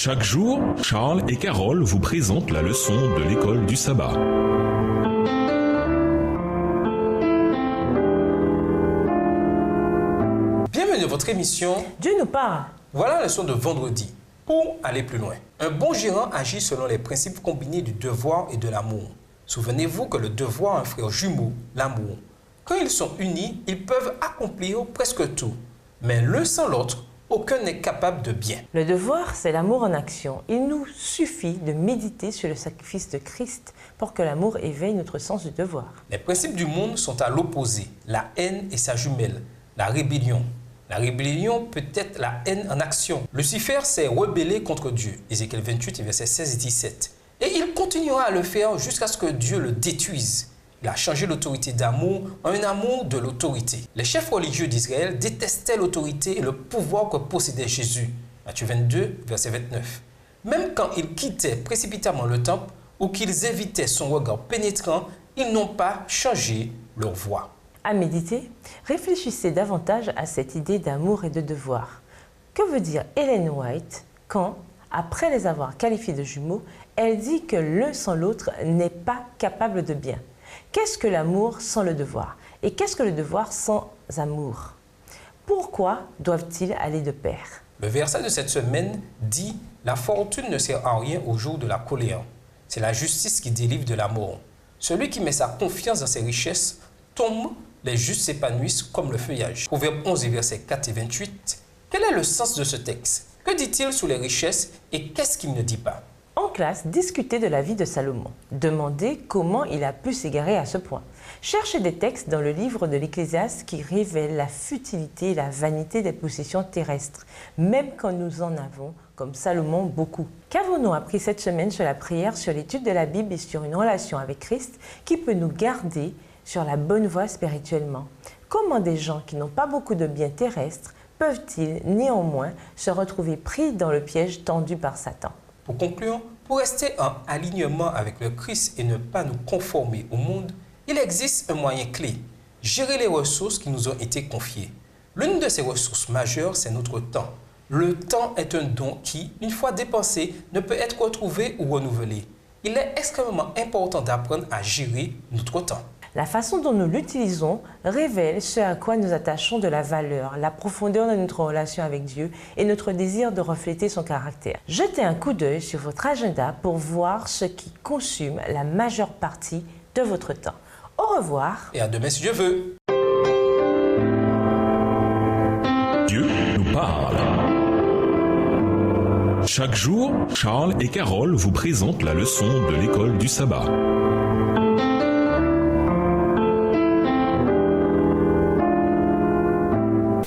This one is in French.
Chaque jour, Charles et Carole vous présentent la leçon de l'école du sabbat. Bienvenue à votre émission Dieu nous parle. Voilà la leçon de vendredi. Pour aller plus loin, un bon gérant agit selon les principes combinés du devoir et de l'amour. Souvenez-vous que le devoir a un frère jumeau, l'amour. Quand ils sont unis, ils peuvent accomplir presque tout. Mais l'un sans l'autre, aucun n'est capable de bien. Le devoir, c'est l'amour en action. Il nous suffit de méditer sur le sacrifice de Christ pour que l'amour éveille notre sens du devoir. Les principes du monde sont à l'opposé. La haine et sa jumelle, la rébellion. La rébellion peut être la haine en action. Lucifer s'est rebellé contre Dieu. Ézéchiel 28, versets 16 et 17. Et il continuera à le faire jusqu'à ce que Dieu le détruise. Il a changé l'autorité d'amour en un amour de l'autorité. Les chefs religieux d'Israël détestaient l'autorité et le pouvoir que possédait Jésus. Matthieu 22, verset 29. Même quand ils quittaient précipitamment le temple ou qu'ils évitaient son regard pénétrant, ils n'ont pas changé leur voie. À méditer, réfléchissez davantage à cette idée d'amour et de devoir. Que veut dire Ellen White quand, après les avoir qualifiés de jumeaux, elle dit que l'un sans l'autre n'est pas capable de bien? Qu'est-ce que l'amour sans le devoir? Et qu'est-ce que le devoir sans amour? Pourquoi doivent-ils aller de pair? Le verset de cette semaine dit « La fortune ne sert à rien au jour de la colère. C'est la justice qui délivre de la mort. Celui qui met sa confiance dans ses richesses tombe, les justes s'épanouissent comme le feuillage. » Proverbe 11, versets 4 et 28. Quel est le sens de ce texte? Que dit-il sur les richesses et qu'est-ce qu'il ne dit pas? En classe, discutez de la vie de Salomon. Demandez comment il a pu s'égarer à ce point. Cherchez des textes dans le livre de l'Ecclésiaste qui révèlent la futilité et la vanité des possessions terrestres, même quand nous en avons, comme Salomon, beaucoup. Qu'avons-nous appris cette semaine sur la prière, sur l'étude de la Bible et sur une relation avec Christ qui peut nous garder sur la bonne voie spirituellement? Comment des gens qui n'ont pas beaucoup de biens terrestres peuvent-ils néanmoins se retrouver pris dans le piège tendu par Satan? Pour conclure, pour rester en alignement avec le Christ et ne pas nous conformer au monde, il existe un moyen clé, gérer les ressources qui nous ont été confiées. L'une de ces ressources majeures, c'est notre temps. Le temps est un don qui, une fois dépensé, ne peut être retrouvé ou renouvelé. Il est extrêmement important d'apprendre à gérer notre temps. La façon dont nous l'utilisons révèle ce à quoi nous attachons de la valeur, la profondeur de notre relation avec Dieu et notre désir de refléter son caractère. Jetez un coup d'œil sur votre agenda pour voir ce qui consomme la majeure partie de votre temps. Au revoir. Et à demain si Dieu veut. Dieu nous parle. Chaque jour, Charles et Carole vous présentent la leçon de l'école du sabbat.